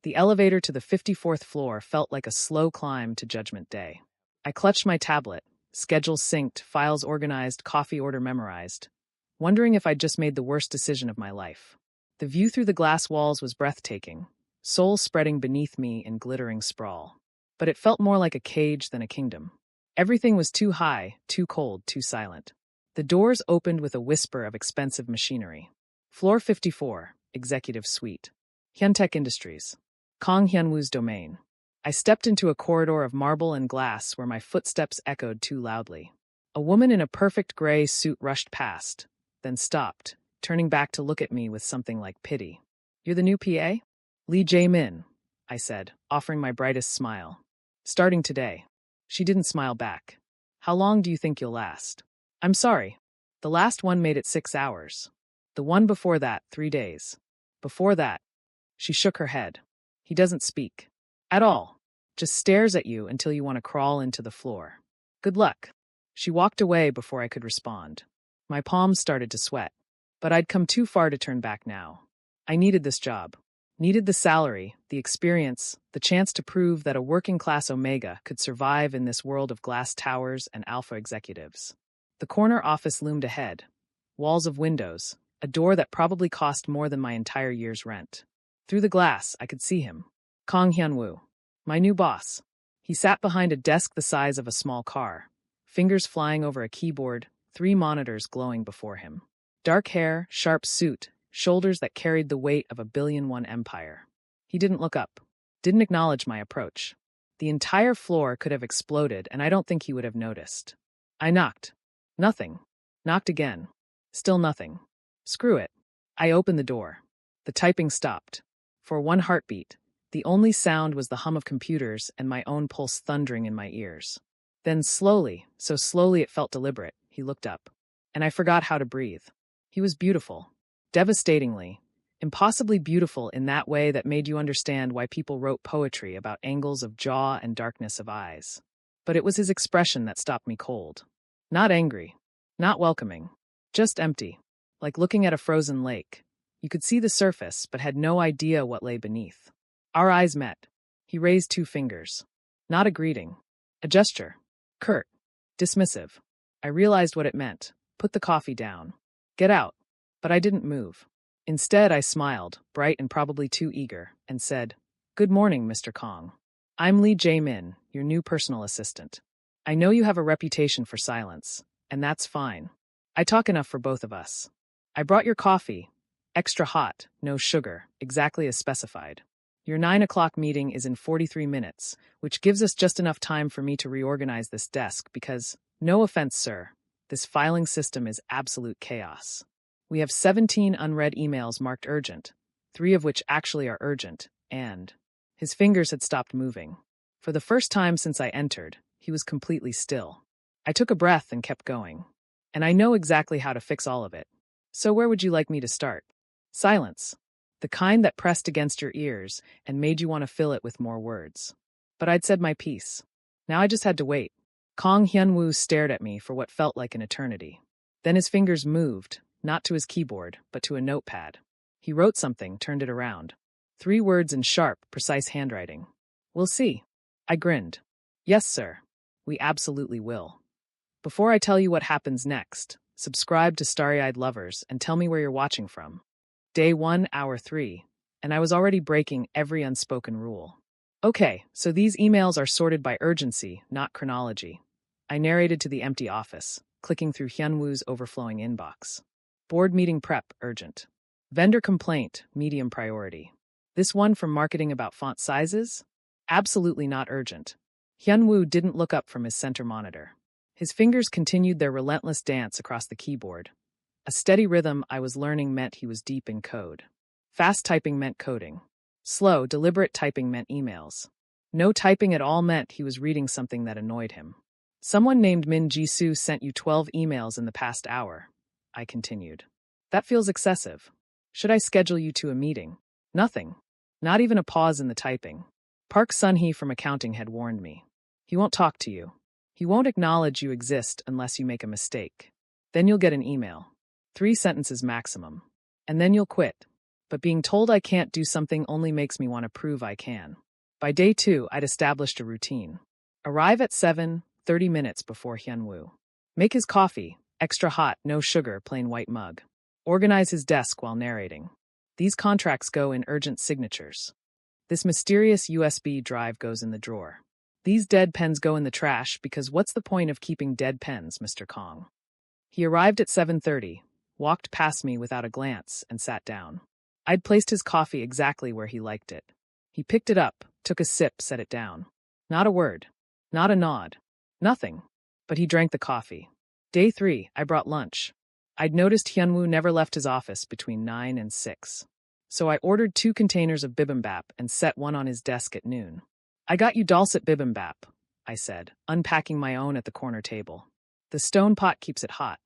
The elevator to the 54th floor felt like a slow climb to Judgment Day. I clutched my tablet, schedules synced, files organized, coffee order memorized, wondering if I'd just made the worst decision of my life. The view through the glass walls was breathtaking, souls spreading beneath me in glittering sprawl. But it felt more like a cage than a kingdom. Everything was too high, too cold, too silent. The doors opened with a whisper of expensive machinery. Floor 54, Executive Suite. Hyuntech Industries. Kong Hyunwoo's domain. I stepped into a corridor of marble and glass where my footsteps echoed too loudly. A woman in a perfect gray suit rushed past, then stopped, turning back to look at me with something like pity. "You're the new PA?" "Lee Jae-min," I said, offering my brightest smile. "Starting today." She didn't smile back. "How long do you think you'll last?" "I'm sorry. The last one made it 6 hours. The one before that, 3 days. Before that." She shook her head. "He doesn't speak. At all. Just stares at you until you want to crawl into the floor. Good luck." She walked away before I could respond. My palms started to sweat. But I'd come too far to turn back now. I needed this job. Needed the salary, the experience, the chance to prove that a working-class Omega could survive in this world of glass towers and alpha executives. The corner office loomed ahead. Walls of windows, a door that probably cost more than my entire year's rent. Through the glass, I could see him. Kong Hyunwoo. My new boss. He sat behind a desk the size of a small car, fingers flying over a keyboard, 3 monitors glowing before him. Dark hair, sharp suit, shoulders that carried the weight of a billion-won empire. He didn't look up, didn't acknowledge my approach. The entire floor could have exploded, and I don't think he would have noticed. I knocked. Nothing. Knocked again. Still nothing. Screw it. I opened the door. The typing stopped. For one heartbeat, the only sound was the hum of computers and my own pulse thundering in my ears. Then slowly, so slowly it felt deliberate, he looked up. And I forgot how to breathe. He was beautiful. Devastatingly, impossibly beautiful in that way that made you understand why people wrote poetry about angles of jaw and darkness of eyes. But it was his expression that stopped me cold. Not angry. Not welcoming. Just empty. Like looking at a frozen lake. You could see the surface, but had no idea what lay beneath. Our eyes met. He raised 2 fingers. Not a greeting. A gesture. Curt. Dismissive. I realized what it meant. Put the coffee down. Get out. But I didn't move. Instead, I smiled, bright and probably too eager, and said, "Good morning, Mr. Kong. I'm Lee Jae-min, your new personal assistant. I know you have a reputation for silence, and that's fine. I talk enough for both of us. I brought your coffee. Extra hot, no sugar, exactly as specified. Your 9 o'clock meeting is in 43 minutes, which gives us just enough time for me to reorganize this desk because, no offense, sir, this filing system is absolute chaos. We have 17 unread emails marked urgent, 3 of which actually are urgent, and..." His fingers had stopped moving. For the first time since I entered, he was completely still. I took a breath and kept going. And I know exactly how to fix all of it. So where would you like me to start? Silence. The kind that pressed against your ears and made you want to fill it with more words. But I'd said my piece. Now I just had to wait. Kong Hyunwoo stared at me for what felt like an eternity. Then his fingers moved, not to his keyboard, but to a notepad. He wrote something, turned it around. 3 words in sharp, precise handwriting. "We'll see." I grinned. "Yes, sir. We absolutely will." Before I tell you what happens next, subscribe to Starry-Eyed Lovers and tell me where you're watching from. Day 1, Hour 3, and I was already breaking every unspoken rule. Okay, so these emails are sorted by urgency, not chronology. I narrated to the empty office, clicking through Hyunwoo's overflowing inbox. Board meeting prep, urgent. Vendor complaint, medium priority. This one from marketing about font sizes? Absolutely not urgent. Hyunwoo didn't look up from his center monitor. His fingers continued their relentless dance across the keyboard. A steady rhythm I was learning meant he was deep in code. Fast typing meant coding. Slow, deliberate typing meant emails. No typing at all meant he was reading something that annoyed him. "Someone named Min Jisoo sent you 12 emails in the past hour," I continued. "That feels excessive. Should I schedule you to a meeting?" Nothing. Not even a pause in the typing. Park Sun-hee from accounting had warned me. He won't talk to you. He won't acknowledge you exist unless you make a mistake. Then you'll get an email. 3 sentences maximum. And then you'll quit. but being told I can't do something only makes me want to prove I can. By day 2, I'd established a routine. Arrive at 7, 30 minutes before Hyunwoo. Make his coffee, extra hot, no sugar, plain white mug. Organize his desk while narrating. These contracts go in urgent signatures. This mysterious USB drive goes in the drawer. These dead pens go in the trash because what's the point of keeping dead pens, Mr. Kong? He arrived at 7:30, walked past me without a glance, and sat down. I'd placed his coffee exactly where he liked it. He picked it up, took a sip, set it down. Not a word. Not a nod. Nothing. But he drank the coffee. Day 3, I brought lunch. I'd noticed Hyunwoo never left his office between 9 and 6. So I ordered 2 containers of bibimbap and set one on his desk at noon. I got you dulcet bibimbap, I said, unpacking my own at the corner table. The stone pot keeps it hot.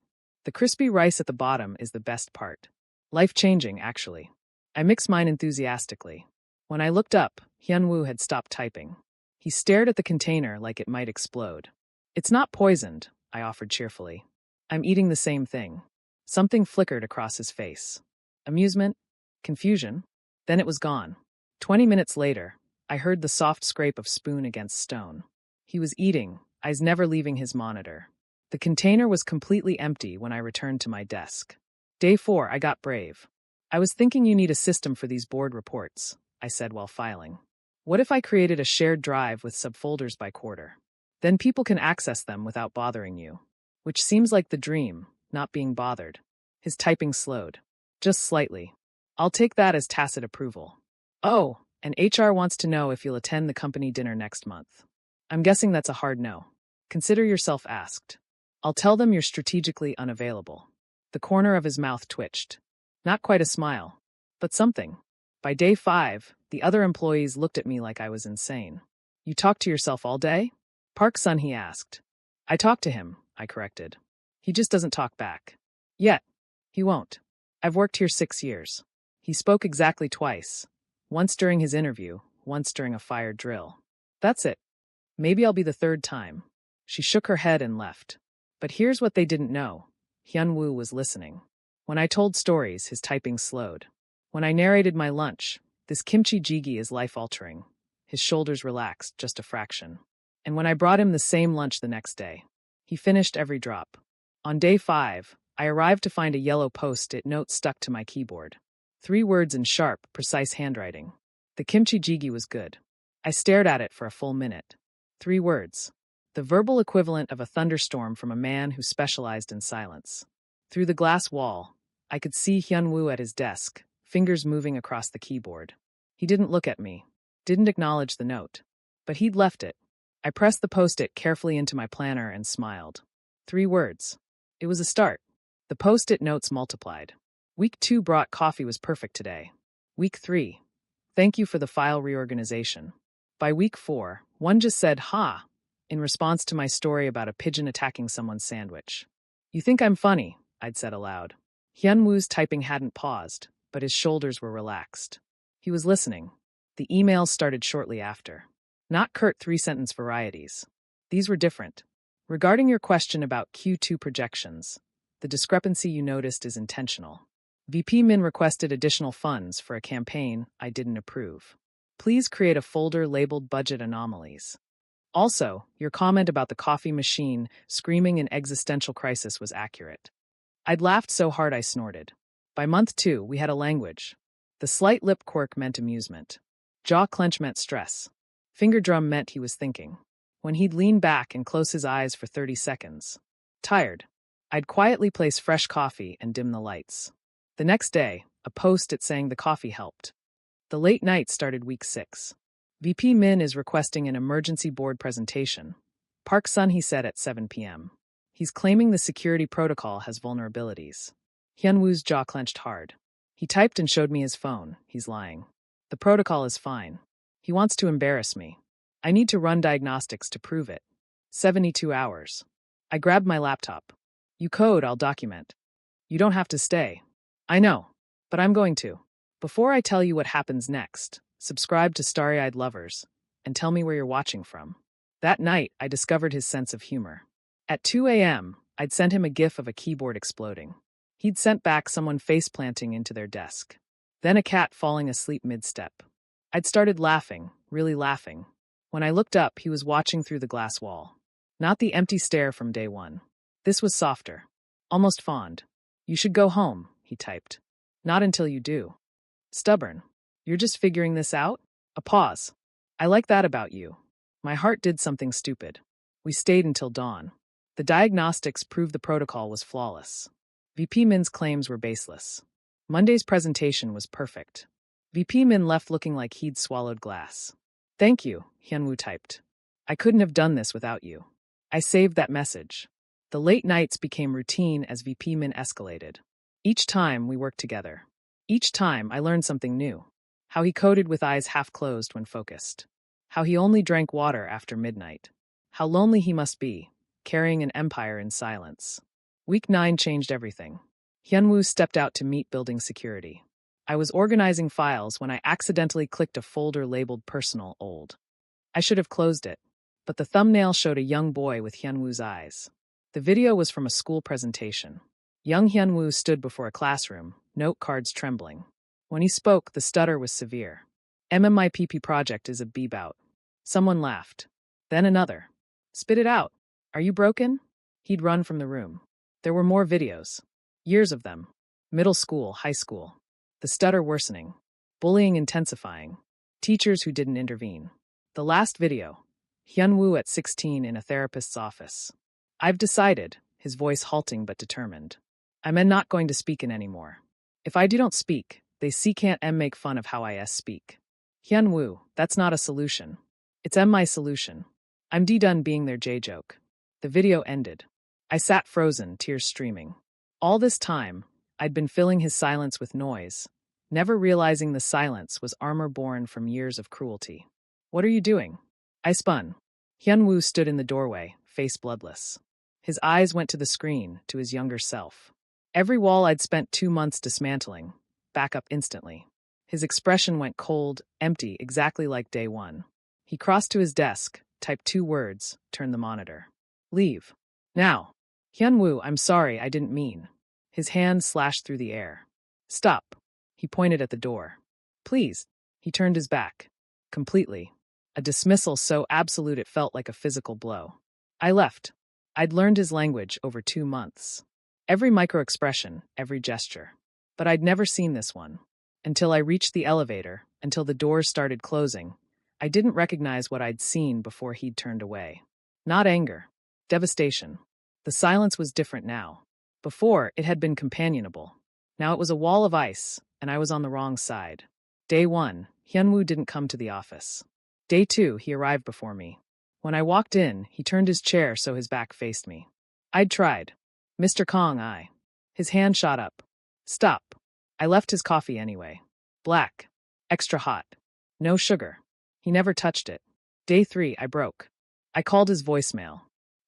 The crispy rice at the bottom is the best part. Life-changing, actually. I mixed mine enthusiastically. When I looked up, Hyunwoo had stopped typing. He stared at the container like it might explode. It's not poisoned, I offered cheerfully. I'm eating the same thing. Something flickered across his face. Amusement? Confusion? Then it was gone. 20 minutes later, I heard the soft scrape of spoon against stone. He was eating, eyes never leaving his monitor. The container was completely empty when I returned to my desk. Day 4, I got brave. I was thinking you need a system for these board reports, I said while filing. What if I created a shared drive with subfolders by quarter? Then people can access them without bothering you. Which seems like the dream, not being bothered. His typing slowed. Just slightly. I'll take that as tacit approval. Oh, and HR wants to know if you'll attend the company dinner next month. I'm guessing that's a hard no. Consider yourself asked. I'll tell them you're strategically unavailable. The corner of his mouth twitched. Not quite a smile, but something. By day 5, the other employees looked at me like I was insane. You talk to yourself all day? Park-sun, he asked. I talk to him, I corrected. He just doesn't talk back. Yet. He won't. I've worked here 6 years. He spoke exactly twice. Once during his interview, once during a fire drill. That's it. Maybe I'll be the 3rd time. She shook her head and left. But here's what they didn't know. Hyunwoo was listening. When I told stories, his typing slowed. When I narrated my lunch, this kimchi jjigae is life-altering. His shoulders relaxed just a fraction. And when I brought him the same lunch the next day, he finished every drop. On day 5, I arrived to find a yellow post-it note stuck to my keyboard. 3 words in sharp, precise handwriting. The kimchi jjigae was good. I stared at it for a full minute. 3 words. The verbal equivalent of a thunderstorm from a man who specialized in silence. Through the glass wall, I could see Hyunwoo at his desk, fingers moving across the keyboard. He didn't look at me, didn't acknowledge the note. But he'd left it. I pressed the post-it carefully into my planner and smiled. 3 words. It was a start. The post-it notes multiplied. Week 2 brought coffee was perfect today. Week 3. Thank you for the file reorganization. By week 4, one just said, ha, in response to my story about a pigeon attacking someone's sandwich. You think I'm funny, I'd said aloud. Hyunwoo's typing hadn't paused, but his shoulders were relaxed. He was listening. The emails started shortly after. Not curt 3-sentence varieties. These were different. Regarding your question about Q2 projections, the discrepancy you noticed is intentional. VP Min requested additional funds for a campaign I didn't approve. Please create a folder labeled Budget Anomalies. Also, your comment about the coffee machine screaming in existential crisis was accurate. I'd laughed so hard I snorted. By month 2, we had a language. The slight lip quirk meant amusement. Jaw clench meant stress. Finger drum meant he was thinking. When he'd lean back and close his eyes for 30 seconds. Tired. I'd quietly place fresh coffee and dim the lights. The next day, a post-it saying the coffee helped. The late night started week 6. VP Min is requesting an emergency board presentation. Park-sun, he said at 7 p.m. He's claiming the security protocol has vulnerabilities. Hyunwoo's jaw clenched hard. He typed and showed me his phone. He's lying. The protocol is fine. He wants to embarrass me. I need to run diagnostics to prove it. 72 hours. I grabbed my laptop. You code, I'll document. You don't have to stay. I know, but I'm going to. Before I tell you what happens next, subscribe to Starry-Eyed Lovers and tell me where you're watching from. That night, I discovered his sense of humor. At 2 a.m., I'd sent him a gif of a keyboard exploding. He'd sent back someone face-planting into their desk. Then a cat falling asleep mid-step. I'd started laughing, really laughing. When I looked up, he was watching through the glass wall. Not the empty stare from day one. This was softer. Almost fond. You should go home, he typed. Not until you do. Stubborn. You're just figuring this out? A pause. I like that about you. My heart did something stupid. We stayed until dawn. The diagnostics proved the protocol was flawless. VP Min's claims were baseless. Monday's presentation was perfect. VP Min left looking like he'd swallowed glass. Thank you, Hyunwoo typed. I couldn't have done this without you. I saved that message. The late nights became routine as VP Min escalated. Each time we worked together. Each time I learned something new. How he coded with eyes half closed when focused. How he only drank water after midnight. How lonely he must be, carrying an empire in silence. Week 9 changed everything. Hyunwoo stepped out to meet building security. I was organizing files when I accidentally clicked a folder labeled Personal Old. I should have closed it, but the thumbnail showed a young boy with Hyunwoo's eyes. The video was from a school presentation. Young Hyunwoo stood before a classroom, note cards trembling. When he spoke, the stutter was severe. MMIPP project is a B-bout. Someone laughed. Then another. Spit it out. Are you broken? He'd run from the room. There were more videos. Years of them. Middle school, high school. The stutter worsening. Bullying intensifying. Teachers who didn't intervene. The last video. Hyunwoo at 16 in a therapist's office. I've decided, his voice halting but determined. I'm not going to speak in anymore. If I don't speak, they can't make fun of how I speak. Hyunwoo, that's not a solution. It's my solution. I'm done being their J-joke. The video ended. I sat frozen, tears streaming. All this time, I'd been filling his silence with noise, never realizing the silence was armor born from years of cruelty. What are you doing? I spun. Hyunwoo stood in the doorway, face bloodless. His eyes went to the screen, to his younger self. Every wall I'd spent 2 months dismantling, back up instantly. His expression went cold, empty, exactly like day one. He crossed to his desk, typed 2 words, turned the monitor. Leave. Now. Hyunwoo, I'm sorry, I didn't mean. His hand slashed through the air. Stop. He pointed at the door. Please. He turned his back. Completely. A dismissal so absolute it felt like a physical blow. I left. I'd learned his language over 2 months. Every micro-expression, every gesture. But I'd never seen this one. Until I reached the elevator, until the doors started closing, I didn't recognize what I'd seen before he'd turned away. Not anger. Devastation. The silence was different now. Before, it had been companionable. Now it was a wall of ice, and I was on the wrong side. Day 1, Hyunwoo didn't come to the office. Day 2, he arrived before me. When I walked in, he turned his chair so his back faced me. I'd tried. Mr. Kong, His hand shot up. Stop. I left his coffee anyway. Black. Extra hot. No sugar. He never touched it. Day 3, I broke. I called his voicemail.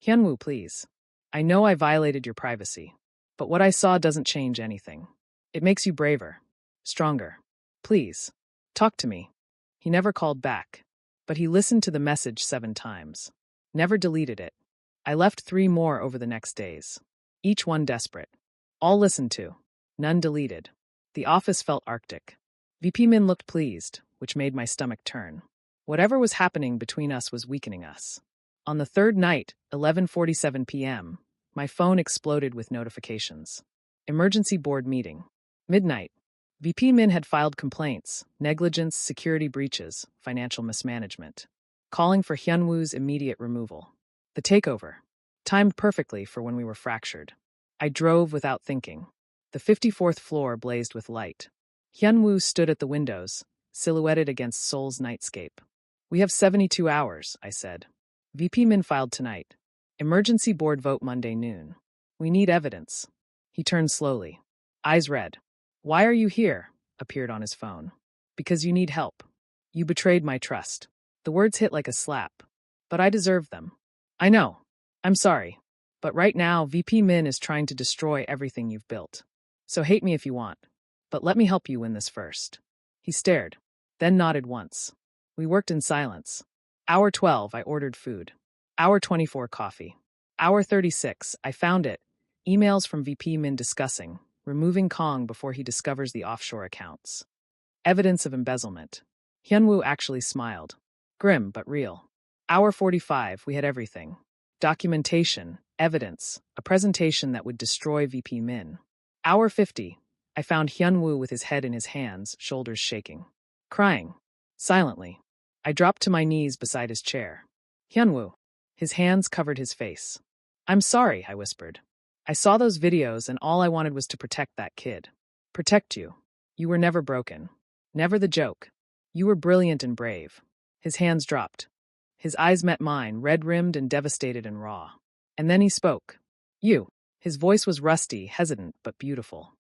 Hyunwoo, please. I know I violated your privacy. But what I saw doesn't change anything. It makes you braver. Stronger. Please. Talk to me. He never called back. But he listened to the message 7 times. Never deleted it. I left 3 more over the next days. Each one desperate. All listened to. None deleted. The office felt arctic. VP Min looked pleased, which made my stomach turn. Whatever was happening between us was weakening us. On the 3rd night, 11:47 p.m., my phone exploded with notifications. Emergency board meeting. Midnight. VP Min had filed complaints, negligence, security breaches, financial mismanagement, calling for Hyunwoo's immediate removal. The takeover. Timed perfectly for when we were fractured. I drove without thinking. The 54th floor blazed with light. Hyunwoo stood at the windows, silhouetted against Seoul's nightscape. We have 72 hours, I said. VP Min filed tonight. Emergency board vote Monday noon. We need evidence. He turned slowly. Eyes red. Why are you here? Appeared on his phone. Because you need help. You betrayed my trust. The words hit like a slap. But I deserve them. I know. I'm sorry. But right now, VP Min is trying to destroy everything you've built. So hate me if you want. But let me help you win this first. He stared, then nodded once. We worked in silence. Hour 12, I ordered food. Hour 24, coffee. Hour 36, I found it. Emails from VP Min discussing removing Kong before he discovers the offshore accounts. Evidence of embezzlement. Hyunwoo actually smiled. Grim, but real. Hour 45, we had everything. Documentation, evidence, a presentation that would destroy VP Min. Hour 50, I found Hyunwoo with his head in his hands, shoulders shaking. Crying. Silently. I dropped to my knees beside his chair. Hyunwoo. His hands covered his face. I'm sorry, I whispered. I saw those videos and all I wanted was to protect that kid. Protect you. You were never broken. Never the joke. You were brilliant and brave. His hands dropped. His eyes met mine, red-rimmed and devastated and raw. And then he spoke. You. His voice was rusty, hesitant, but beautiful.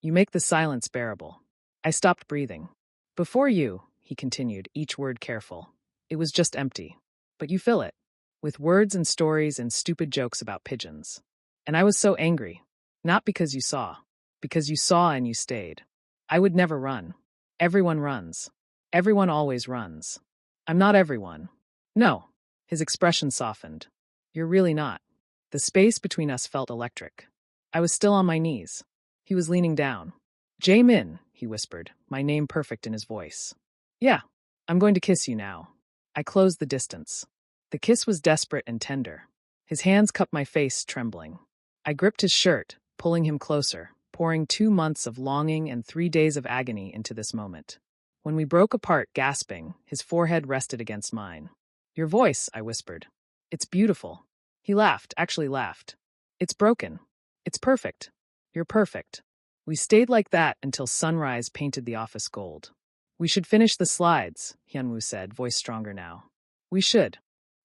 You make the silence bearable. I stopped breathing. Before you, he continued, each word careful. It was just empty. But you fill it. With words and stories and stupid jokes about pigeons. And I was so angry. Not because you saw. Because you saw and you stayed. I would never run. Everyone runs. Everyone always runs. I'm not everyone. No. His expression softened. You're really not. The space between us felt electric. I was still on my knees. He was leaning down. Jae-min, he whispered, my name perfect in his voice. Yeah, I'm going to kiss you now. I closed the distance. The kiss was desperate and tender. His hands cupped my face, trembling. I gripped his shirt, pulling him closer, pouring 2 months of longing and 3 days of agony into this moment. When we broke apart, gasping, his forehead rested against mine. Your voice, I whispered. It's beautiful. He laughed, actually laughed. It's broken. It's perfect. You're perfect. We stayed like that until sunrise painted the office gold. We should finish the slides, Hyunwoo said, voice stronger now. We should.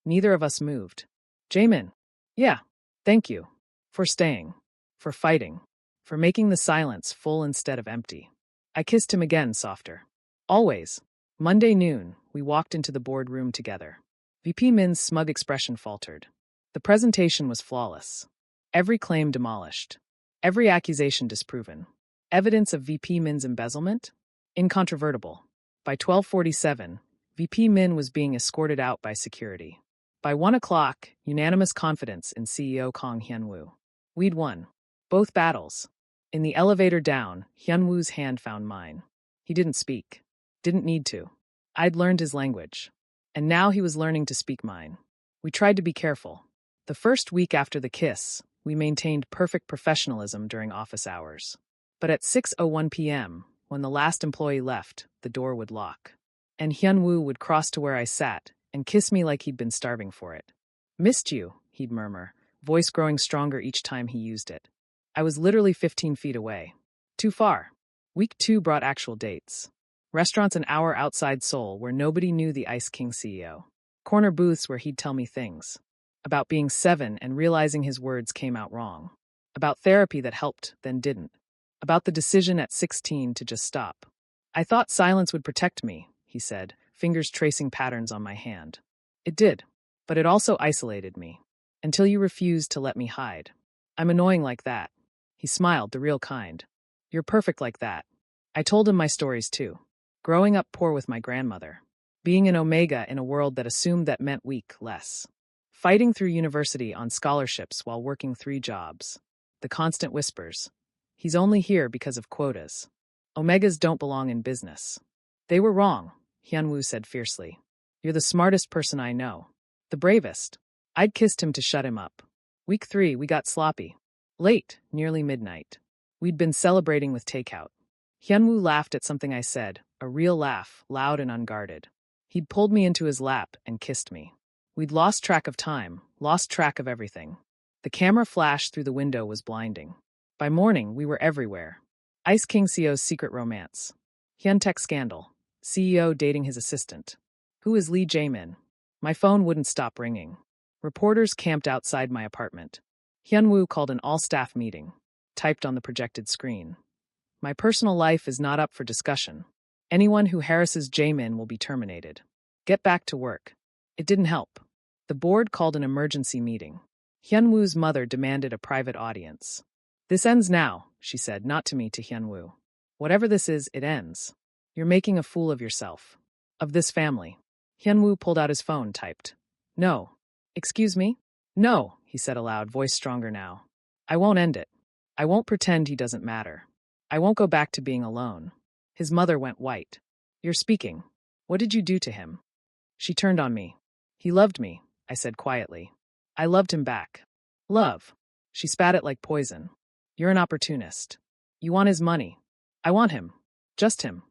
Neither of us moved. Jaemin. Yeah. Thank you. For staying. For fighting. For making the silence full instead of empty. I kissed him again, softer. Always. Monday noon, we walked into the boardroom together. VP Min's smug expression faltered. The presentation was flawless. Every claim demolished. Every accusation disproven. Evidence of VP Min's embezzlement? Incontrovertible. By 12:47, VP Min was being escorted out by security. By 1 o'clock, unanimous confidence in CEO Kang Hyunwoo. We'd won. Both battles. In the elevator down, Hyunwoo's hand found mine. He didn't speak. Didn't need to. I'd learned his language. And now he was learning to speak mine. We tried to be careful. The first week after the kiss, we maintained perfect professionalism during office hours. But at 6:01 p.m., when the last employee left, the door would lock. And Hyunwoo would cross to where I sat and kiss me like he'd been starving for it. Missed you, he'd murmur, voice growing stronger each time he used it. I was literally 15 feet away. Too far. Week 2 brought actual dates. Restaurants an hour outside Seoul where nobody knew the Ice King CEO. Corner booths where he'd tell me things. About being 7 and realizing his words came out wrong. About therapy that helped, then didn't. About the decision at 16 to just stop. I thought silence would protect me, he said, fingers tracing patterns on my hand. It did. But it also isolated me. Until you refused to let me hide. I'm annoying like that. He smiled, the real kind. You're perfect like that. I told him my stories too. Growing up poor with my grandmother. Being an omega in a world that assumed that meant weak, less. Fighting through university on scholarships while working 3 jobs. The constant whispers. He's only here because of quotas. Omegas don't belong in business. They were wrong, Hyunwoo said fiercely. You're the smartest person I know. The bravest. I'd kissed him to shut him up. Week 3, we got sloppy. Late, nearly midnight. We'd been celebrating with takeout. Hyunwoo laughed at something I said, a real laugh, loud and unguarded. He'd pulled me into his lap and kissed me. We'd lost track of time, lost track of everything. The camera flash through the window was blinding. By morning, we were everywhere. Ice King CEO's secret romance. Hyuntech scandal. CEO dating his assistant. Who is Lee Jae-min? My phone wouldn't stop ringing. Reporters camped outside my apartment. Hyunwoo called an all-staff meeting. Typed on the projected screen. My personal life is not up for discussion. Anyone who harasses Jae-min will be terminated. Get back to work. It didn't help. The board called an emergency meeting. Hyunwoo's mother demanded a private audience. This ends now, she said, not to me, to Hyunwoo. Whatever this is, it ends. You're making a fool of yourself. Of this family. Hyunwoo pulled out his phone, typed. No. Excuse me? No, he said aloud, voice stronger now. I won't end it. I won't pretend he doesn't matter. I won't go back to being alone. His mother went white. You're speaking. What did you do to him? She turned on me. He loved me, I said quietly. I loved him back. Love. She spat it like poison. You're an opportunist. You want his money. I want him. Just him.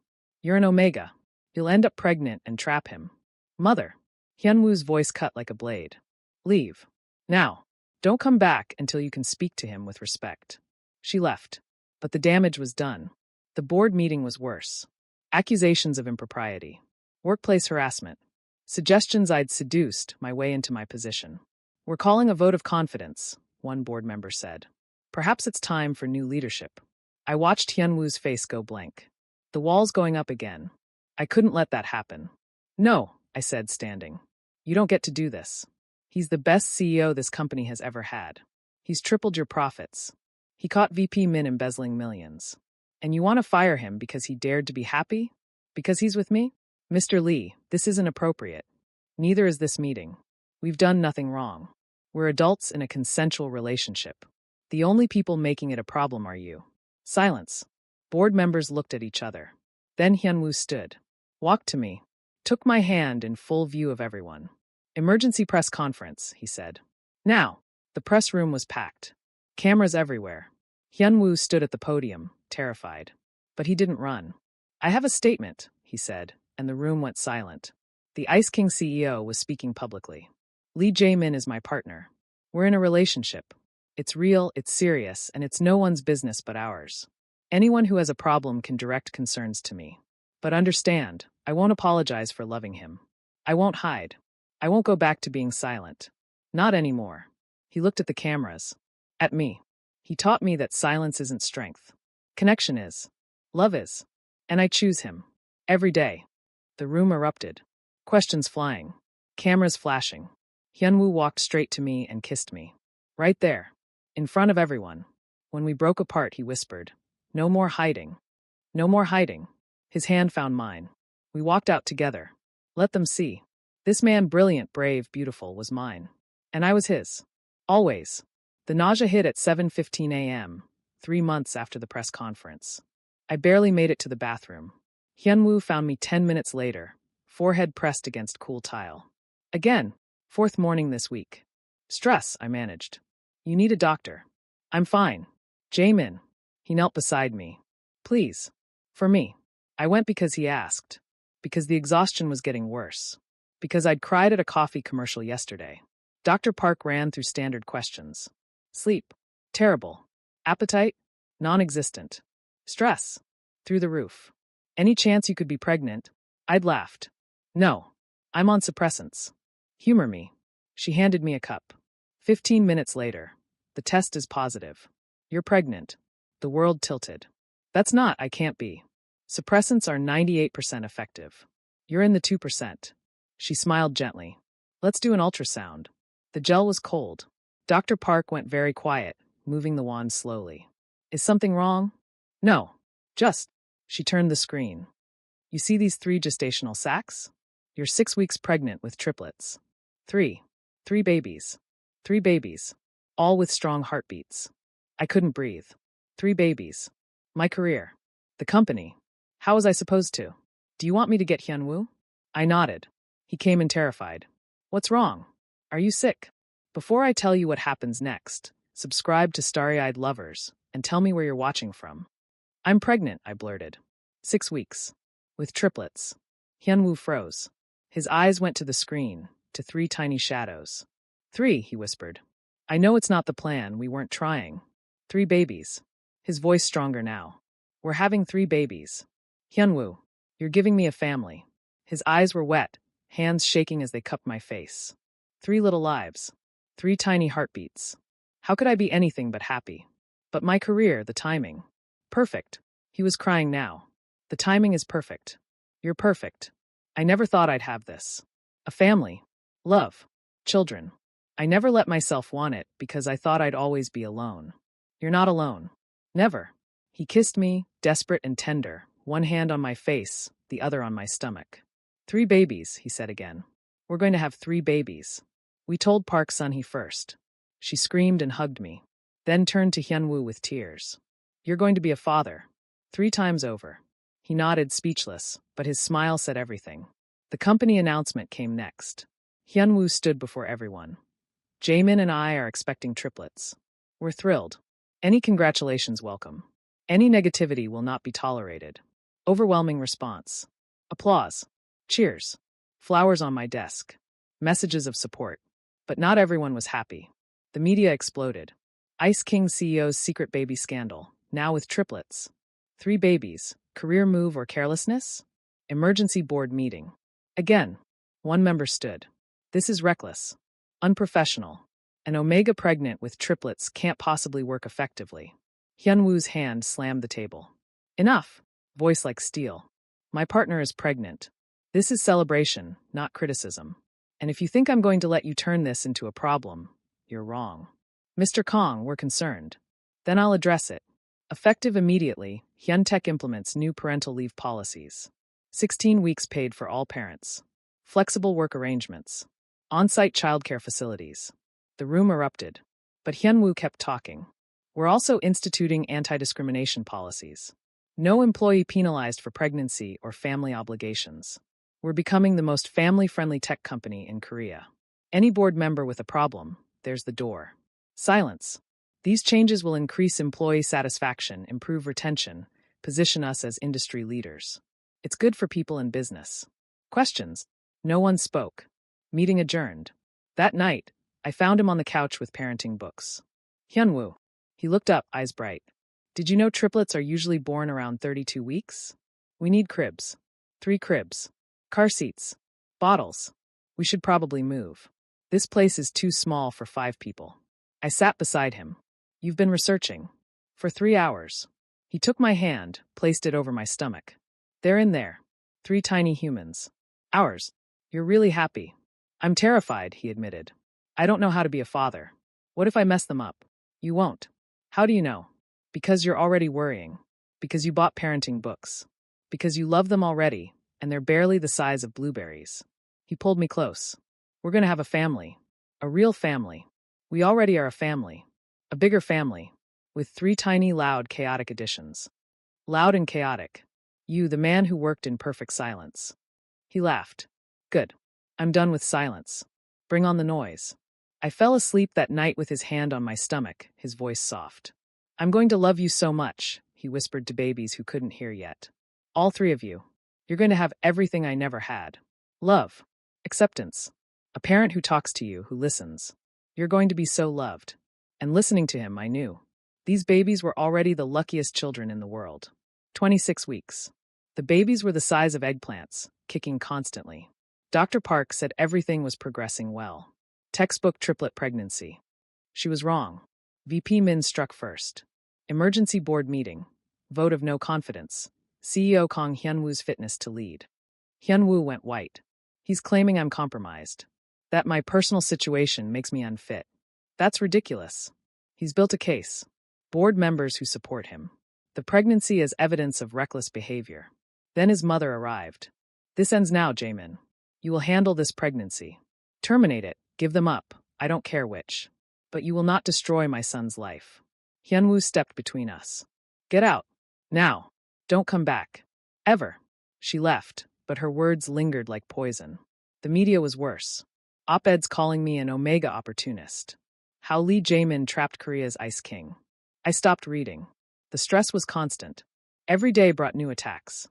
You're an omega. You'll end up pregnant and trap him. Mother. Hyunwoo's voice cut like a blade. Leave. Now. Don't come back until you can speak to him with respect. She left. But the damage was done. The board meeting was worse. Accusations of impropriety. Workplace harassment. Suggestions I'd seduced my way into my position. We're calling a vote of confidence, one board member said. Perhaps it's time for new leadership. I watched Hyunwoo's face go blank. The wall's going up again. I couldn't let that happen. No, I said, standing. You don't get to do this. He's the best CEO this company has ever had. He's tripled your profits. He caught VP Min embezzling millions. And you want to fire him because he dared to be happy? Because he's with me? Mr. Lee, this isn't appropriate. Neither is this meeting. We've done nothing wrong. We're adults in a consensual relationship. The only people making it a problem are you. Silence. Board members looked at each other. Then Hyunwoo stood, walked to me, took my hand in full view of everyone. Emergency press conference, he said. Now. The press room was packed. Cameras everywhere. Hyunwoo stood at the podium, terrified. But he didn't run. I have a statement, he said, and the room went silent. The Ice King CEO was speaking publicly. Lee Jae-min is my partner. We're in a relationship. It's real, it's serious, and it's no one's business but ours. Anyone who has a problem can direct concerns to me. But understand, I won't apologize for loving him. I won't hide. I won't go back to being silent. Not anymore. He looked at the cameras. At me. He taught me that silence isn't strength. Connection is. Love is. And I choose him. Every day. The room erupted. Questions flying. Cameras flashing. Hyunwoo walked straight to me and kissed me. Right there. In front of everyone. When we broke apart, he whispered, "No more hiding. No more hiding." His hand found mine. We walked out together. Let them see. This man, brilliant, brave, beautiful, was mine. And I was his. Always. The nausea hit at 7:15 a.m., 3 months after the press conference. I barely made it to the bathroom. Hyunwoo found me 10 minutes later, forehead pressed against cool tile. Again, 4th morning this week. Stress, I managed. You need a doctor. I'm fine. Jae-min. He knelt beside me. Please. For me. I went because he asked. Because the exhaustion was getting worse. Because I'd cried at a coffee commercial yesterday. Dr. Park ran through standard questions. Sleep. Terrible. Appetite. Non-existent. Stress. Through the roof. Any chance you could be pregnant? I'd laughed. No. I'm on suppressants. Humor me. She handed me a cup. 15 minutes later. The test is positive. You're pregnant. The world tilted. That's not, I can't be. Suppressants are 98% effective. You're in the 2%. She smiled gently. Let's do an ultrasound. The gel was cold. Dr. Park went very quiet, moving the wand slowly. Is something wrong? No. Just. She turned the screen. You see these 3 gestational sacs? You're 6 weeks pregnant with triplets. 3. 3 babies. 3 babies. All with strong heartbeats. I couldn't breathe. 3 babies. My career. The company. How was I supposed to? Do you want me to get Hyunwoo? I nodded. He came in terrified. What's wrong? Are you sick? Before I tell you what happens next, subscribe to Starry-Eyed Lovers and tell me where you're watching from. I'm pregnant, I blurted. 6 weeks. With triplets. Hyunwoo froze. His eyes went to the screen, to 3 tiny shadows. 3, he whispered. I know it's not the plan, we weren't trying. 3 babies. His voice stronger now. We're having 3 babies. Hyunwoo, you're giving me a family. His eyes were wet, hands shaking as they cupped my face. 3 little lives. 3 tiny heartbeats. How could I be anything but happy? But my career, the timing. Perfect. He was crying now. The timing is perfect. You're perfect. I never thought I'd have this. A family. Love. Children. I never let myself want it because I thought I'd always be alone. You're not alone. Never. He kissed me, desperate and tender, one hand on my face, the other on my stomach. 3 babies, he said again. We're going to have 3 babies. We told Park Sun-hee first. She screamed and hugged me, then turned to Hyunwoo with tears. You're going to be a father. 3 times over. He nodded, speechless, but his smile said everything. The company announcement came next. Hyunwoo stood before everyone. Jaemin and I are expecting triplets. We're thrilled. Any congratulations welcome. Any negativity will not be tolerated. Overwhelming response. Applause. Cheers. Flowers on my desk. Messages of support. But not everyone was happy. The media exploded. Ice King CEO's secret baby scandal, now with triplets. 3 babies, career move or carelessness? Emergency board meeting. Again, one member stood. This is reckless. Unprofessional. An Omega pregnant with triplets can't possibly work effectively. Hyunwoo's hand slammed the table. Enough. Voice like steel. My partner is pregnant. This is celebration, not criticism. And if you think I'm going to let you turn this into a problem, you're wrong. Mr. Kong, we're concerned. Then I'll address it. Effective immediately, Hyuntech implements new parental leave policies. 16 weeks paid for all parents. Flexible work arrangements. On-site childcare facilities. The room erupted. But Hyunwoo kept talking. We're also instituting anti-discrimination policies. No employee penalized for pregnancy or family obligations. We're becoming the most family-friendly tech company in Korea. Any board member with a problem, there's the door. Silence. These changes will increase employee satisfaction, improve retention, position us as industry leaders. It's good for people in business. Questions? No one spoke. Meeting adjourned. That night, I found him on the couch with parenting books. Hyunwoo. He looked up, eyes bright. Did you know triplets are usually born around 32 weeks? We need cribs. 3 cribs. Car seats. Bottles. We should probably move. This place is too small for 5 people. I sat beside him. You've been researching. For 3 hours. He took my hand, placed it over my stomach. They're in there. 3 tiny humans. Ours. You're really happy. I'm terrified, he admitted. I don't know how to be a father. What if I mess them up? You won't. How do you know? Because you're already worrying. Because you bought parenting books. Because you love them already, and they're barely the size of blueberries. He pulled me close. We're going to have a family. A real family. We already are a family. A bigger family. With 3 tiny, loud, chaotic additions. Loud and chaotic. You, the man who worked in perfect silence. He laughed. Good. I'm done with silence. Bring on the noise. I fell asleep that night with his hand on my stomach, his voice soft. I'm going to love you so much, he whispered to babies who couldn't hear yet. All 3 of you. You're going to have everything I never had. Love. Acceptance. A parent who talks to you, who listens. You're going to be so loved. And listening to him, I knew. These babies were already the luckiest children in the world. 26 weeks. The babies were the size of eggplants, kicking constantly. Dr. Park said everything was progressing well. Textbook triplet pregnancy. She was wrong. VP Min struck first. Emergency board meeting. Vote of no confidence. CEO Kong Hyunwoo's fitness to lead. Hyunwoo went white. He's claiming I'm compromised. That my personal situation makes me unfit. That's ridiculous. He's built a case. Board members who support him. The pregnancy as evidence of reckless behavior. Then his mother arrived. This ends now, Jaemin. You will handle this pregnancy. Terminate it, give them up, I don't care which. But you will not destroy my son's life. Hyunwoo stepped between us. Get out. Now. Don't come back. Ever. She left, but her words lingered like poison. The media was worse. Op-eds calling me an Omega opportunist. How Lee Jae-min trapped Korea's Ice King. I stopped reading. The stress was constant. Every day brought new attacks.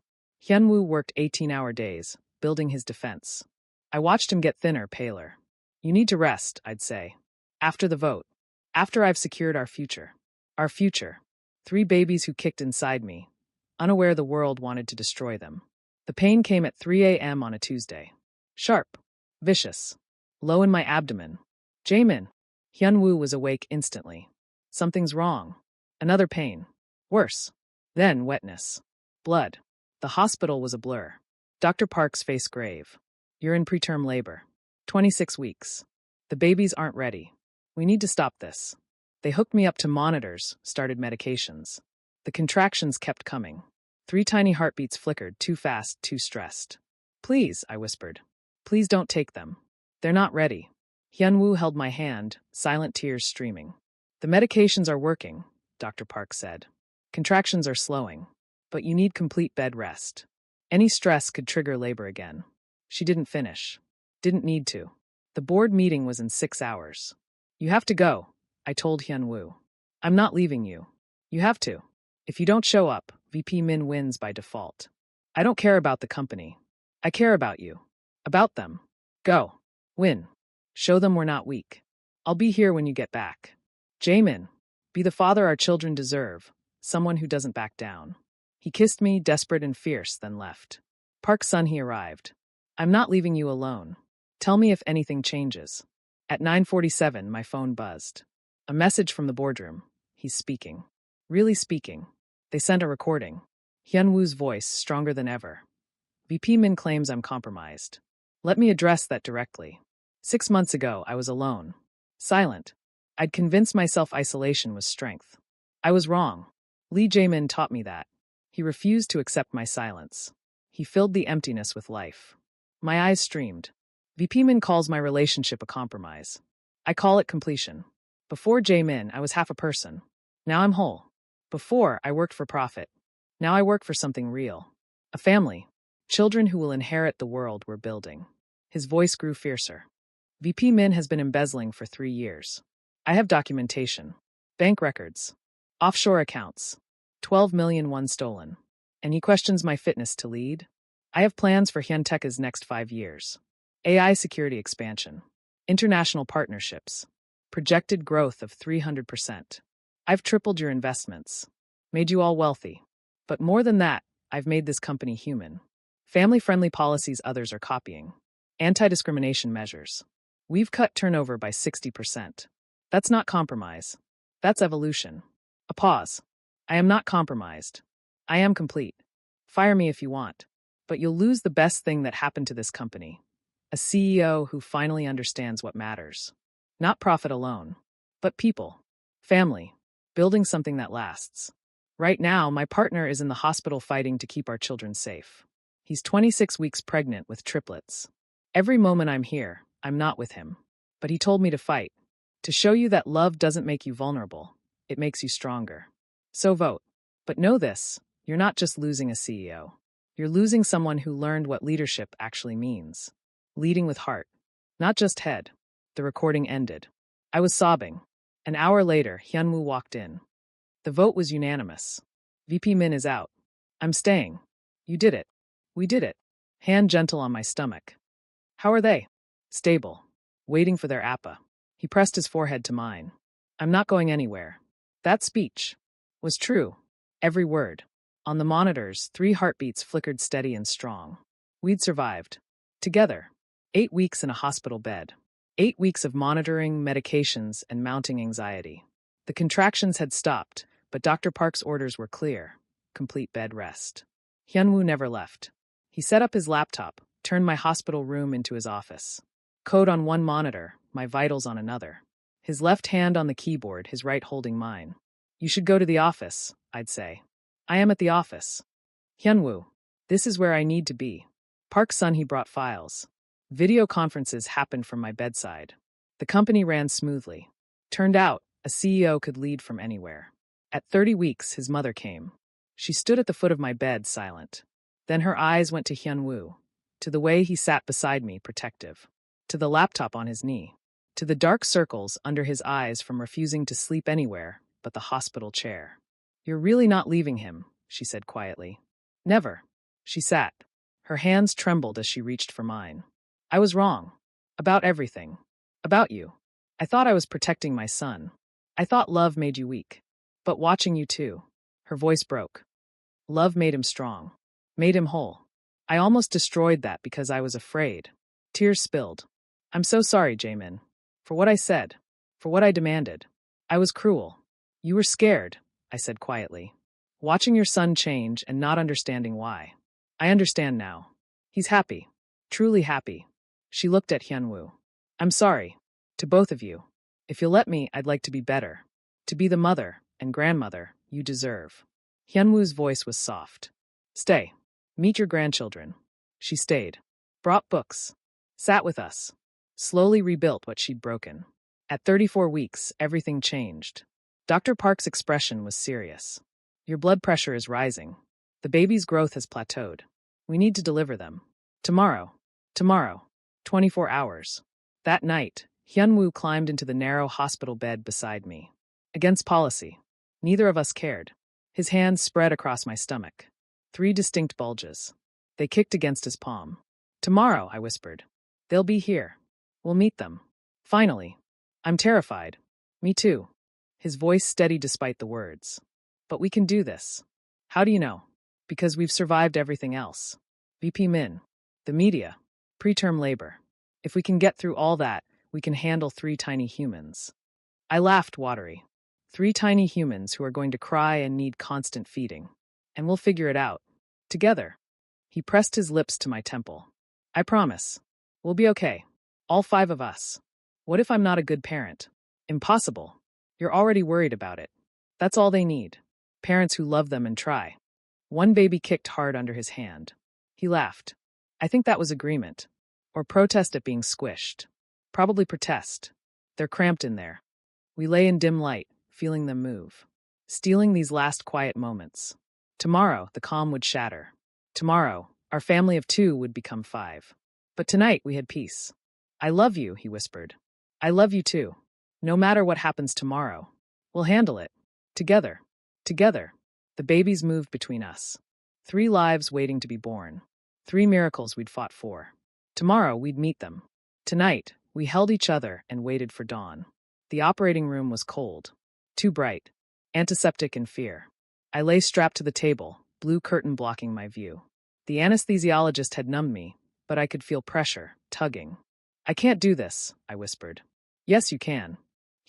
Hyunwoo worked 18-hour days, building his defense. I watched him get thinner, paler. You need to rest, I'd say. After the vote. After I've secured our future. Our future. 3 babies who kicked inside me, unaware the world wanted to destroy them. The pain came at 3 a.m. on a Tuesday. Sharp. Vicious. Low in my abdomen. Jaemin. Hyunwoo was awake instantly. Something's wrong. Another pain. Worse. Then wetness. Blood. The hospital was a blur. Dr. Park's face grave. You're in preterm labor. 26 weeks. The babies aren't ready. We need to stop this. They hooked me up to monitors, started medications. The contractions kept coming. 3 tiny heartbeats flickered, too fast, too stressed. Please, I whispered. Please don't take them. They're not ready. Hyunwoo held my hand, silent tears streaming. The medications are working, Dr. Park said. Contractions are slowing. but you need complete bed rest. Any stress could trigger labor again. She didn't finish. Didn't need to. The board meeting was in 6 hours. You have to go, I told Hyun-woo. I'm not leaving you. You have to. If you don't show up, VP Min wins by default. I don't care about the company. I care about you. About them. Go. Win. Show them we're not weak. I'll be here when you get back. Jaemin. Be the father our children deserve, someone who doesn't back down. He kissed me, desperate and fierce, then left. Park Sun-hee arrived. I'm not leaving you alone. Tell me if anything changes. At 9:47, my phone buzzed. A message from the boardroom. He's speaking. Really speaking. They sent a recording. Hyun-woo's voice, stronger than ever. VP Min claims I'm compromised. Let me address that directly. 6 months ago, I was alone. Silent. I'd convinced myself isolation was strength. I was wrong. Lee Jae-min taught me that. He refused to accept my silence. He filled the emptiness with life. My eyes streamed. VP Min calls my relationship a compromise. I call it completion. Before Jae-min, I was half a person. Now I'm whole. Before, I worked for profit. Now I work for something real. A family. Children who will inherit the world we're building. His voice grew fiercer. VP Min has been embezzling for 3 years. I have documentation. Bank records. Offshore accounts. 12 million won stolen. And he questions my fitness to lead? I have plans for Hyuntech's next 5 years. AI security expansion. International partnerships. Projected growth of 300%. I've tripled your investments. Made you all wealthy. But more than that, I've made this company human. Family-friendly policies others are copying. Anti-discrimination measures. We've cut turnover by 60%. That's not compromise. That's evolution. A pause. I am not compromised. I am complete. Fire me if you want. But you'll lose the best thing that happened to this company. A CEO who finally understands what matters. Not profit alone, but people. Family. Building something that lasts. Right now, my partner is in the hospital fighting to keep our children safe. He's 26 weeks pregnant with triplets. Every moment I'm here, I'm not with him. But he told me to fight. To show you that love doesn't make you vulnerable. It makes you stronger. So vote. But know this, you're not just losing a CEO. You're losing someone who learned what leadership actually means. Leading with heart. Not just head. The recording ended. I was sobbing. An hour later, Hyun-woo walked in. The vote was unanimous. VP Min is out. I'm staying. You did it. We did it. Hand gentle on my stomach. How are they? Stable. Waiting for their APA. He pressed his forehead to mine. I'm not going anywhere. That speech was true. Every word. On the monitors, 3 heartbeats flickered steady and strong. We'd survived. Together. 8 weeks in a hospital bed. 8 weeks of monitoring, medications, and mounting anxiety. The contractions had stopped, but Dr. Park's orders were clear. Complete bed rest. Hyun-woo never left. He set up his laptop, turned my hospital room into his office. Code on one monitor, my vitals on another. His left hand on the keyboard, his right holding mine. You should go to the office, I'd say. I am at the office. Hyun-woo, this is where I need to be. Park Sun-hee brought files. Video conferences happened from my bedside. The company ran smoothly. Turned out, a CEO could lead from anywhere. At 30 weeks, his mother came. She stood at the foot of my bed, silent. Then her eyes went to Hyun-woo, to the way he sat beside me, protective, to the laptop on his knee, to the dark circles under his eyes from refusing to sleep anywhere but the hospital chair. You're really not leaving him, she said quietly. Never. She sat. Her hands trembled as she reached for mine. I was wrong. About everything. About you. I thought I was protecting my son. I thought love made you weak. But watching you too. Her voice broke. Love made him strong. Made him whole. I almost destroyed that because I was afraid. Tears spilled. I'm so sorry, Jaemin. For what I said. For what I demanded. I was cruel. You were scared, I said quietly. Watching your son change and not understanding why. I understand now. He's happy. Truly happy. She looked at Hyun-woo. I'm sorry. To both of you. If you'll let me, I'd like to be better. To be the mother and grandmother you deserve. Hyun-woo's voice was soft. Stay. Meet your grandchildren. She stayed. Brought books. Sat with us. Slowly rebuilt what she'd broken. At 34 weeks, everything changed. Dr. Park's expression was serious. Your blood pressure is rising. The baby's growth has plateaued. We need to deliver them. Tomorrow. Tomorrow. 24 hours. That night, Hyunwoo climbed into the narrow hospital bed beside me. Against policy. Neither of us cared. His hands spread across my stomach. 3 distinct bulges. They kicked against his palm. Tomorrow, I whispered. They'll be here. We'll meet them. Finally. I'm terrified. Me too. His voice steady despite the words. But we can do this. How do you know? Because we've survived everything else. VP Min. The media. Preterm labor. If we can get through all that, we can handle 3 tiny humans. I laughed watery. 3 tiny humans who are going to cry and need constant feeding. And we'll figure it out. Together. He pressed his lips to my temple. I promise. We'll be okay. All 5 of us. What if I'm not a good parent? Impossible. You're already worried about it. That's all they need. Parents who love them and try. One baby kicked hard under his hand. He laughed. I think that was agreement. Or protest at being squished. Probably protest. They're cramped in there. We lay in dim light, feeling them move. Stealing these last quiet moments. Tomorrow, the calm would shatter. Tomorrow, our family of 2 would become 5. But tonight, we had peace. I love you, he whispered. I love you too. No matter what happens tomorrow, we'll handle it. Together. Together. The babies moved between us. 3 lives waiting to be born. 3 miracles we'd fought for. Tomorrow, we'd meet them. Tonight, we held each other and waited for dawn. The operating room was cold. Too bright. Antiseptic and fear. I lay strapped to the table, blue curtain blocking my view. The anesthesiologist had numbed me, but I could feel pressure, tugging. I can't do this, I whispered. Yes, you can.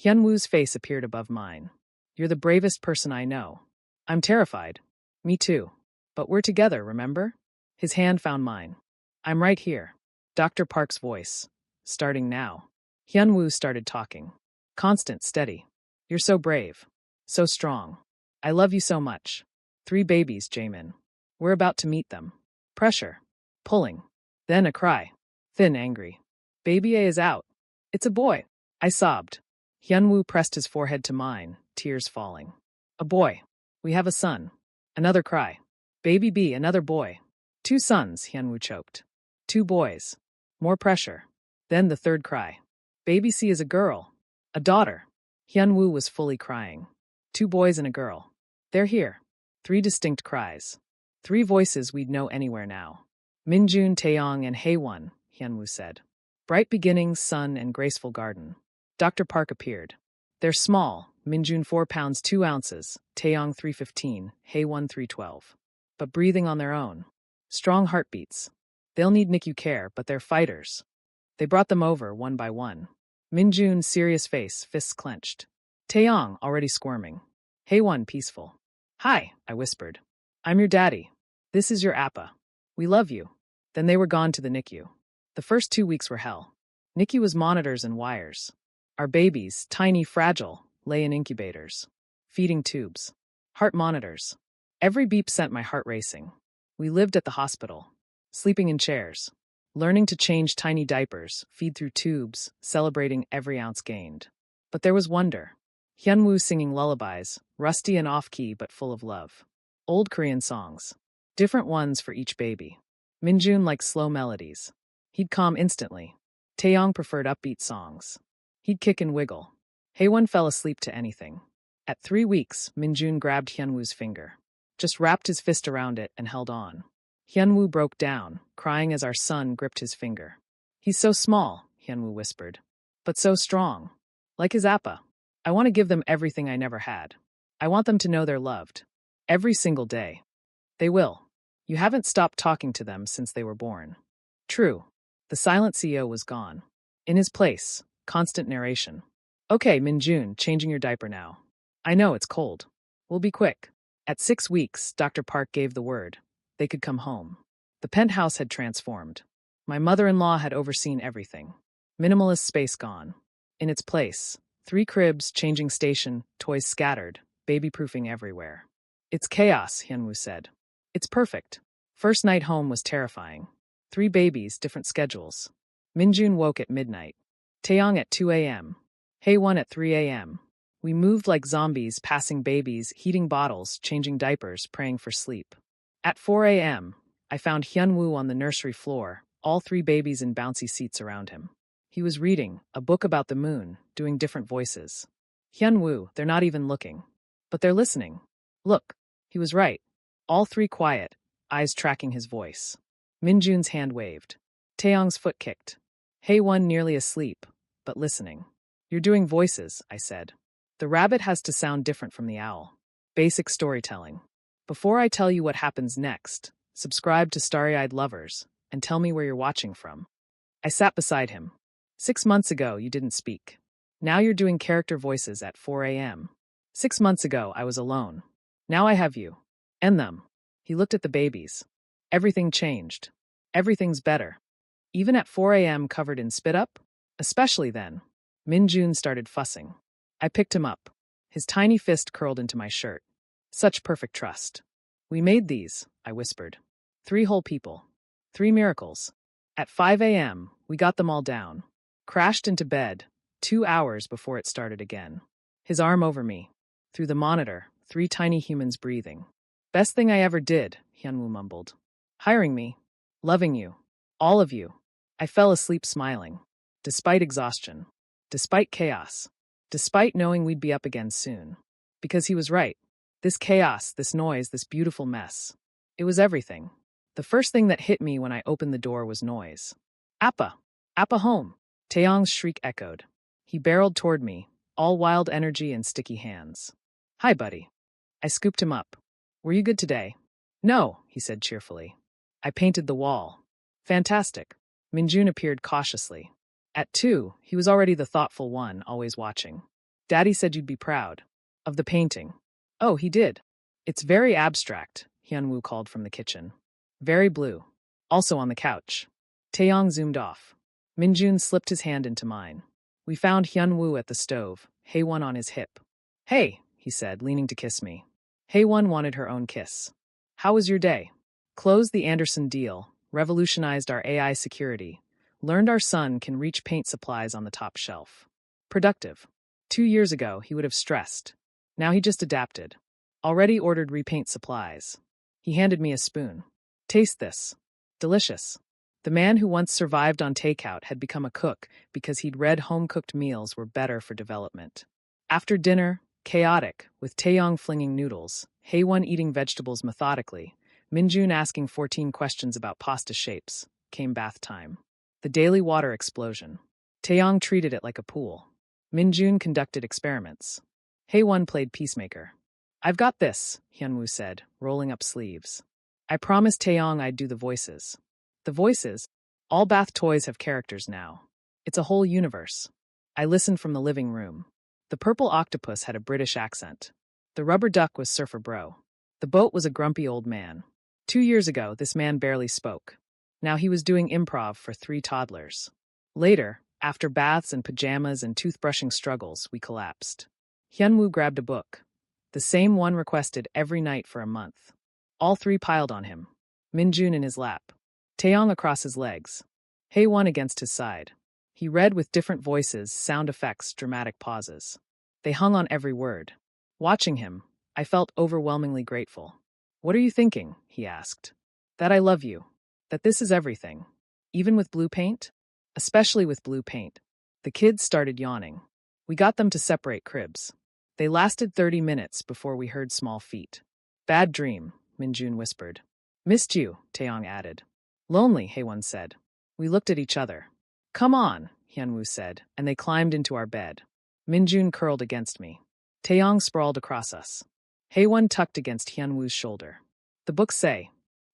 Hyunwoo's face appeared above mine. You're the bravest person I know. I'm terrified. Me too. But we're together, remember? His hand found mine. I'm right here. Dr. Park's voice. Starting now. Hyunwoo started talking. Constant, steady. You're so brave. So strong. I love you so much. 3 babies, Jaemin. We're about to meet them. Pressure. Pulling. Then a cry. Thin, angry. Baby A is out. It's a boy. I sobbed. Hyunwoo pressed his forehead to mine, tears falling. A boy. We have a son. Another cry. Baby B, another boy. 2 sons, Hyunwoo choked. 2 boys. More pressure. Then the third cry. Baby C is a girl. A daughter. Hyunwoo was fully crying. 2 boys and a girl. They're here. 3 distinct cries. 3 voices we'd know anywhere now. Minjun, Taeyong, and Haewon, Hyunwoo said. Bright beginnings, sun, and graceful garden. Dr. Park appeared. They're small, Minjun 4 pounds 2 ounces, Taeyong 315, Haewon 312. But breathing on their own. Strong heartbeats. They'll need NICU care, but they're fighters. They brought them over, one by one. Minjun's serious face, fists clenched. Taeyong, already squirming. Haewon, peaceful. Hi, I whispered. I'm your daddy. This is your Appa. We love you. Then they were gone to the NICU. The first 2 weeks were hell. NICU was monitors and wires. Our babies, tiny, fragile, lay in incubators. Feeding tubes. Heart monitors. Every beep sent my heart racing. We lived at the hospital. Sleeping in chairs. Learning to change tiny diapers, feed through tubes, celebrating every ounce gained. But there was wonder. Hyunwoo singing lullabies, rusty and off-key but full of love. Old Korean songs. Different ones for each baby. Minjun liked slow melodies. He'd calm instantly. Taeyong preferred upbeat songs. He'd kick and wiggle. Haewon fell asleep to anything. At 3 weeks, Minjun grabbed Hyunwoo's finger. Just wrapped his fist around it and held on. Hyunwoo broke down, crying as our son gripped his finger. He's so small, Hyunwoo whispered. But so strong. Like his Appa. I want to give them everything I never had. I want them to know they're loved. Every single day. They will. You haven't stopped talking to them since they were born. True. The silent CEO was gone. In his place, constant narration. Okay, Minjun, changing your diaper now. I know it's cold. We'll be quick. At 6 weeks, Dr. Park gave the word. They could come home. The penthouse had transformed. My mother-in-law had overseen everything. Minimalist space gone. In its place, 3 cribs, changing station, toys scattered, baby-proofing everywhere. It's chaos, Hyunwoo said. It's perfect. First night home was terrifying. 3 babies, different schedules. Minjun woke at midnight. Taeyong at 2 a.m. Haewon at 3 a.m. We moved like zombies, passing babies, heating bottles, changing diapers, praying for sleep. At 4 a.m., I found Hyunwoo on the nursery floor, all three babies in bouncy seats around him. He was reading a book about the moon, doing different voices. Hyunwoo, they're not even looking. But they're listening. Look, he was right. All three quiet, eyes tracking his voice. Minjun's hand waved. Taeyong's foot kicked. Haewon nearly asleep, but listening. You're doing voices, I said. The rabbit has to sound different from the owl. Basic storytelling. Before I tell you what happens next, subscribe to Starry-Eyed Lovers and tell me where you're watching from. I sat beside him. 6 months ago, you didn't speak. Now you're doing character voices at 4 a.m. 6 months ago, I was alone. Now I have you. And them. He looked at the babies. Everything changed. Everything's better. Even at 4 a.m. covered in spit up? Especially then. Minjun started fussing. I picked him up. His tiny fist curled into my shirt. Such perfect trust. We made these, I whispered. 3 whole people. 3 miracles. At 5 a.m., we got them all down. Crashed into bed, 2 hours before it started again. His arm over me. Through the monitor, 3 tiny humans breathing. Best thing I ever did, Hyunwoo mumbled. Hiring me. Loving you. All of you. I fell asleep smiling. Despite exhaustion. Despite chaos. Despite knowing we'd be up again soon. Because he was right. This chaos, this noise, this beautiful mess. It was everything. The first thing that hit me when I opened the door was noise. Appa! Appa home! Taeyong's shriek echoed. He barreled toward me, all wild energy and sticky hands. Hi, buddy. I scooped him up. Were you good today? No, he said cheerfully. I painted the wall. Fantastic. Minjun appeared cautiously. At 2, he was already the thoughtful one, always watching. Daddy said you'd be proud. Of the painting. Oh, he did. It's very abstract, Hyunwoo called from the kitchen. Very blue. Also on the couch. Taeyong zoomed off. Minjun slipped his hand into mine. We found Hyunwoo at the stove, Haewon on his hip. Hey, he said, leaning to kiss me. Haewon wanted her own kiss. How was your day? Closed the Anderson deal, revolutionized our AI security, learned our son can reach paint supplies on the top shelf. Productive. 2 years ago, he would have stressed. Now he just adapted. Already ordered repaint supplies. He handed me a spoon. Taste this. Delicious. The man who once survived on takeout had become a cook because he'd read home-cooked meals were better for development. After dinner, chaotic, with Taeyong flinging noodles, Haewon eating vegetables methodically, Minjun asking 14 questions about pasta shapes, came bath time. The daily water explosion. Taeyong treated it like a pool. Minjun conducted experiments. Haewon played peacemaker. I've got this, Hyunwoo said, rolling up sleeves. I promised Taeyong I'd do the voices. The voices? All bath toys have characters now. It's a whole universe. I listened from the living room. The purple octopus had a British accent. The rubber duck was Surfer Bro. The boat was a grumpy old man. 2 years ago, this man barely spoke. Now he was doing improv for 3 toddlers. Later, after baths and pajamas and toothbrushing struggles, we collapsed. Hyunwoo grabbed a book. The same one requested every night for a month. All 3 piled on him. Minjun in his lap. Taeyong across his legs. Haewon against his side. He read with different voices, sound effects, dramatic pauses. They hung on every word. Watching him, I felt overwhelmingly grateful. What are you thinking? He asked. That I love you. That this is everything. Even with blue paint? Especially with blue paint. The kids started yawning. We got them to separate cribs. They lasted 30 minutes before we heard small feet. Bad dream, Minjun whispered. Missed you, Taeyong added. Lonely, Haewon said. We looked at each other. Come on, Hyunwoo said, and they climbed into our bed. Minjun curled against me. Taeyong sprawled across us. Haewon tucked against Hyunwoo's shoulder. The books say.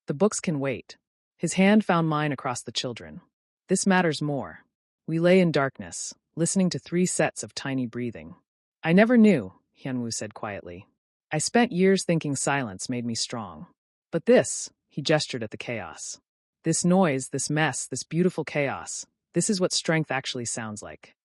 The books can wait. His hand found mine across the children. This matters more. We lay in darkness, listening to 3 sets of tiny breathing. I never knew, Hyunwoo said quietly. I spent years thinking silence made me strong. But this, he gestured at the chaos. This noise, this mess, this beautiful chaos, this is what strength actually sounds like.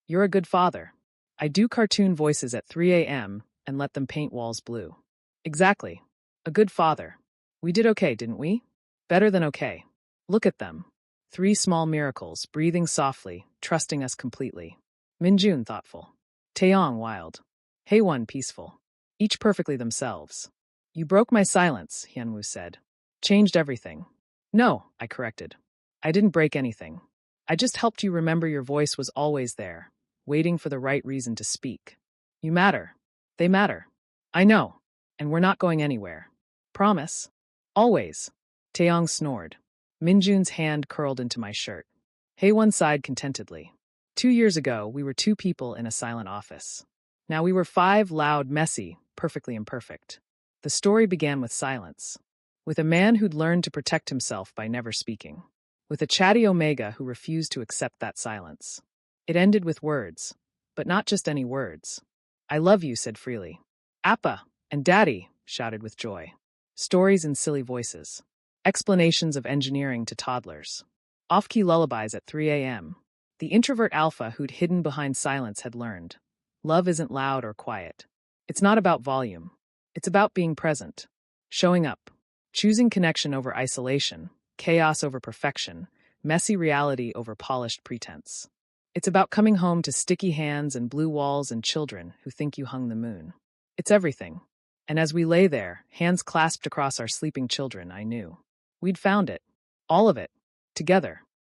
You're a good father. I do cartoon voices at 3 a.m. and let them paint walls blue. Exactly. A good father. We did okay, didn't we? Better than okay. Look at them. 3 small miracles, breathing softly, trusting us completely. Minjun thoughtful. Taeyong wild. Haewon peaceful. Each perfectly themselves. You broke my silence, Hyunwoo said. Changed everything. No, I corrected. I didn't break anything. I just helped you remember your voice was always there, waiting for the right reason to speak. You matter. They matter. I know. And we're not going anywhere. Promise. Always. Taeyong snored. Minjun's hand curled into my shirt. Haewon sighed contentedly. 2 years ago, we were two people in a silent office. Now we were five, loud, messy, perfectly imperfect. The story began with silence. With a man who'd learned to protect himself by never speaking. With a chatty Omega who refused to accept that silence. It ended with words. But not just any words. I love you, said freely. Appa and Daddy, shouted with joy. Stories in silly voices. Explanations of engineering to toddlers. Off-key lullabies at 3 a.m. The introvert alpha who'd hidden behind silence had learned. Love isn't loud or quiet. It's not about volume. It's about being present. Showing up. Choosing connection over isolation. Chaos over perfection. Messy reality over polished pretense. It's about coming home to sticky hands and blue walls and children who think you hung the moon. It's everything. And as we lay there, hands clasped across our sleeping children, I knew. We'd found it. All of it. Together.